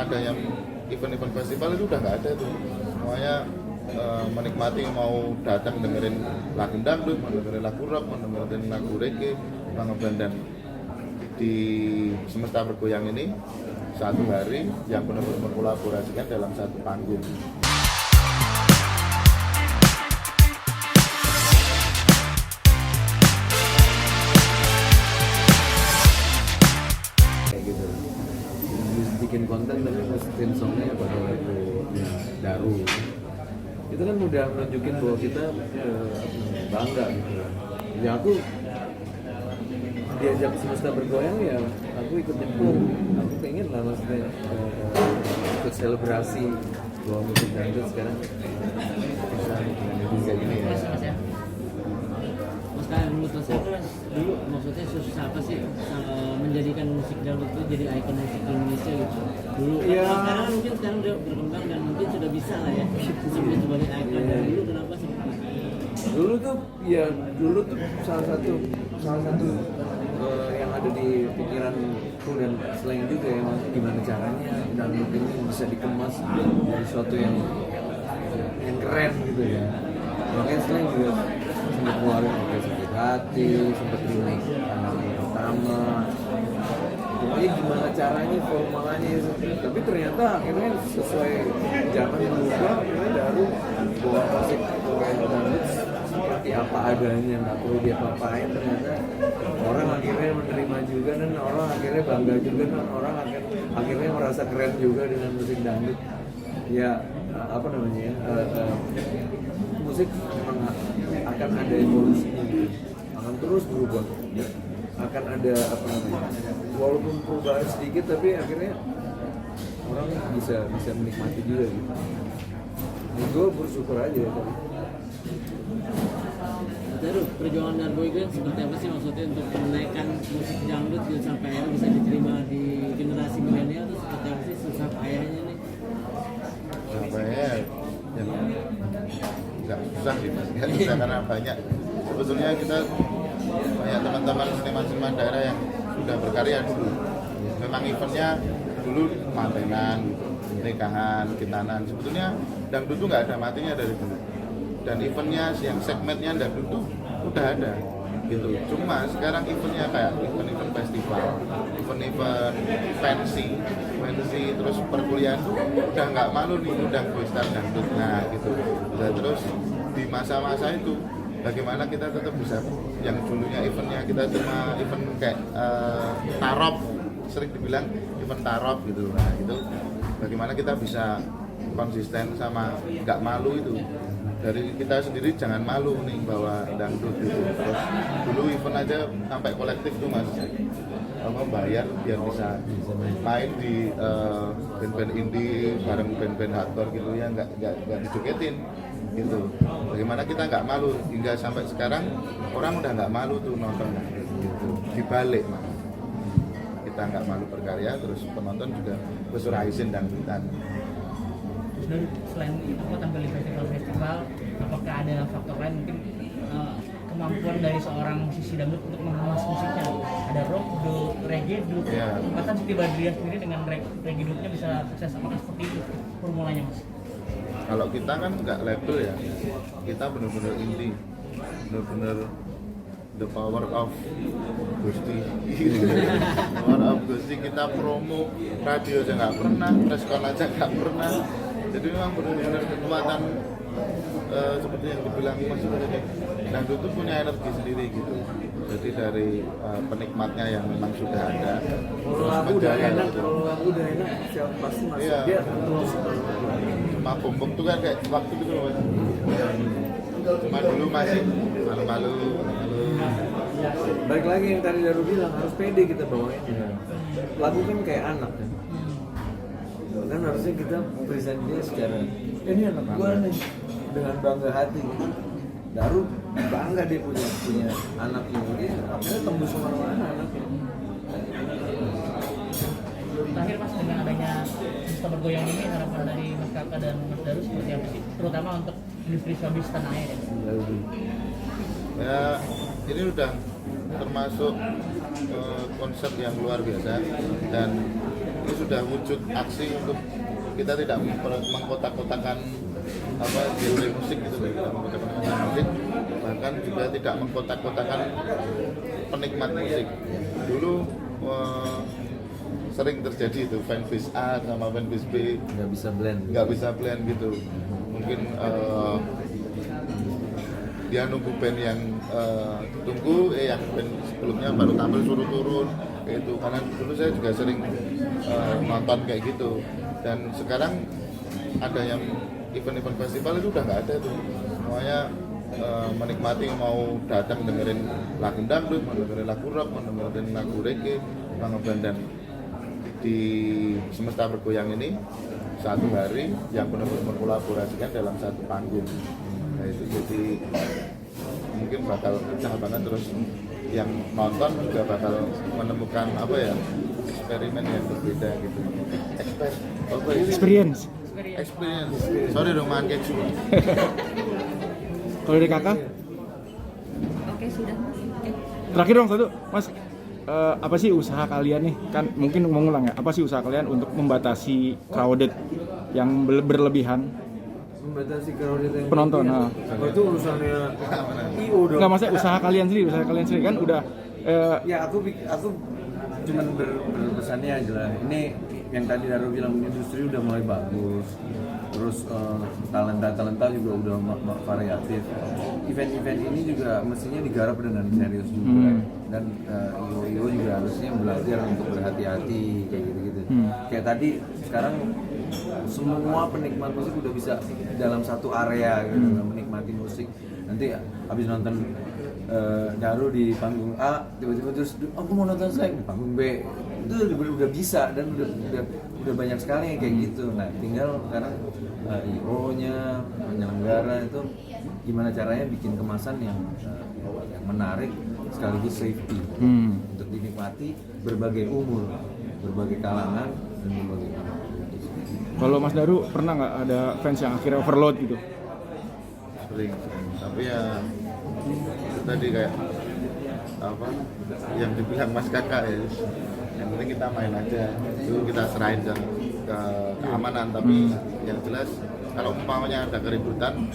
ada yang event-event festival itu udah nggak ada tuh. Semuanya menikmati, mau datang dengerin lagu dangdut, mau dengerin lagu rock, mau dengerin lagu reggae, mau ngeband. Dan di Semesta Bergoyang ini satu hari yang benar-benar mengkolaborasikan dalam satu panggung. Bikin konten tapi masukin songnya pada lagu Daru itu kan udah menunjukin bahwa kita bangga gitu. Ya aku diajak Semesta Bergoyang ya aku ikut nyemplung, aku pengen lah maksudnya ikut selebrasi bahwa musik dangdut sekarang bisa gini ya. Menurut saya dulu maksudnya susah apa sih menjadikan musik dangdut itu jadi ikon musik Indonesia gitu dulu ya. Sekarang mungkin udah berkembang dan mungkin sudah bisa lah ya disebut sebagai ikon. Dan dulu kenapa sih? Dulu tuh salah satu yang ada di pikiranku dan selain juga ya gimana caranya dangdut ini bisa dikemas jadi sesuatu yang keren gitu ya. Makanya selain juga sempat keluarin pakai Sakit Hati, sempat remake anak pertama. Pokoknya gimana caranya, formalnya itu. Tapi ternyata akhirnya sesuai zaman berubah, akhirnya Daru bawa musik kayak dangdut seperti apa adanya, nggak perlu dia apa-apain. Ternyata orang akhirnya menerima juga dan orang akhirnya bangga juga dan orang akhirnya merasa keren juga dengan musik dangdut. Ya apa namanya ya? Musik memang akan ada evolusinya, akan terus berubah, akan ada apa namanya, walaupun perubahan sedikit tapi akhirnya orang bisa menikmati juga gitu. Nah, gue bersyukur aja ya tadi. Terus perjuangan Darboy itu seperti apa sih maksudnya untuk menaikkan musik dangdut gitu sampai akhirnya bisa diterima di generasi milenial itu seperti apa sih susah payahnya nih? Sampai ya nggak susah sih, nggak susah karena banyak sebetulnya kita banyak teman-teman seniman daerah yang sudah berkarya dulu. Memang eventnya dulu mantenan, nikahan, kintanan. Sebetulnya dangdut itu nggak ada matinya dari dulu. Dan eventnya yang segmennya dangdut itu udah ada gitu. Cuma sekarang eventnya kayak event festival, event pensi terus perkuliahan tuh udah nggak malu nih udah star dangdut. Nah gitu. Dan terus di masa-masa itu bagaimana kita tetap bisa yang dulunya eventnya kita cuma event kayak tarop, sering dibilang event tarop gitu. Nah itu bagaimana kita bisa konsisten sama nggak malu itu. Dari kita sendiri jangan malu nih bawa dangdut gitu. Terus dulu event aja sampai kolektif tuh mas, bayar biar bisa main di band-band indie bareng band-band hardcore gitu ya, nggak dijogetin gitu. Bagaimana kita nggak malu hingga sampai sekarang orang udah nggak malu tuh nonton gitu. Dibalik mas, kita nggak malu berkarya, terus penonton juga bersuara izin dangdutan. Dan selain itu tampil di festival-festival, apakah ada faktor lain mungkin kemampuan dari seorang musisi dangdut untuk mengemas musiknya? Ada rock, dut, reggae, dut. Yeah. Bahkan Siti Badriah sendiri dengan reggae dutnya bisa sukses. Apakah seperti itu formulanya mas? Kalau kita kan nggak label ya, kita benar-benar indie, benar-benar the power of Gusti. Power of Gusti, kita promo radio aja nggak pernah, preskon aja nggak pernah. Jadi memang benar-benar kekuatan seperti yang dibilang Mas tadi, dangdut itu punya energi sendiri gitu. Jadi dari penikmatnya yang memang sudah ada. Kalau lagu udah enak, siapa pasti masuk. Iya. Dia terus. Cuma bom tuh kan kayak waktu gitu loh. Cuma dulu masih malu-malu. Balik lagi yang tadi Daru bilang, harus pede kita bawain. Lagu kan kayak anak kan. Kan harusnya kita present dia secara ini anak gua nih, dengan bangga hati. Daru bangga dia punya anak ini, akhirnya tembus kemana-mana anaknya. Terakhir mas, dengan adanya Semesta Bergoyang ini, harapan dari Mas Kakak dan Mas Daru seperti apa sih? Terutama untuk industri showbiz tanah air ya? Ya ini udah termasuk konsep yang luar biasa dan ini sudah wujud aksi untuk kita tidak mengkotak-kotakan apa genre musik gitu, tidak mengkotak-kotakan musik, bahkan juga tidak mengkotak-kotakan penikmat musik. Dulu sering terjadi itu fanbase A sama fanbase B nggak bisa blend gitu. Mungkin dia nunggu band yang tunggu yang band sebelumnya baru tampil suruh turun itu, karena dulu saya juga sering nonton kayak gitu. Dan sekarang ada yang event-event festival itu udah nggak ada tuh, semuanya menikmati, mau datang dengerin lagu dangdut, mau dengerin lagu rock, mau dengerin lagu reggae, mau ngeband. Dan di Semesta Bergoyang ini satu hari yang benar-benar mengkolaborasikan dalam satu panggung. Nah itu jadi mungkin bakal pecah banget, terus yang nonton juga bakal menemukan apa ya, eksperimen yang berbeda gitu. Experience. Sorry dong makan keju. Kalau dari kakak? Oke, sudah Mas. Terakhir dong satu, Mas. Apa sih usaha kalian nih? Kan mungkin mau ngulang ya. Apa sih usaha kalian untuk membatasi crowded yang berlebihan? Membatasi crowded yang Penonton, berlebihan. Itu urusannya IO dong. Enggak, maksudnya usaha kalian sendiri kan udah Ya aku cuman berpesannya aja lah. Ini yang tadi Daru bilang, industri udah mulai bagus. Terus talenta juga udah variatif. Event-event ini juga mestinya digarap dengan serius juga. Dan IO juga harusnya belajar untuk berhati-hati kayak gitu-gitu. Kayak tadi sekarang semua penikmat musik udah bisa dalam satu area gitu, menikmati musik. Nanti habis nonton Daru di panggung A, tiba-tiba terus aku mau nonton Slank di panggung B, itu udah bisa dan udah banyak sekali yang kayak gitu. Nah tinggal sekarang IO-nya, penyelenggara itu gimana caranya bikin kemasan yang menarik sekaligus safety untuk dinikmati berbagai umur, berbagai kalangan dan berbagai kalangan. Kalau Mas Daru pernah nggak ada fans yang akhirnya overload gitu? Sering. Tapi ya tadi kayak apa yang dibilang Mas Kakak ya, yang penting kita main aja, itu kita serahin ke keamanan. Tapi yang jelas kalau umpamanya ada keributan,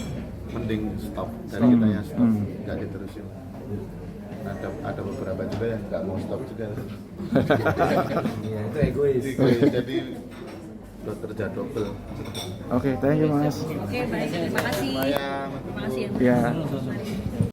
mending stop, dari kita yang stop, nggak diterusin. Ada beberapa juga yang nggak mau stop juga. Iya, itu egois. Jadi kerja double. Oke, thank you Mas. Oke, baik. Terima kasih. Lumayan. Terima kasih ya. Ya. Mari.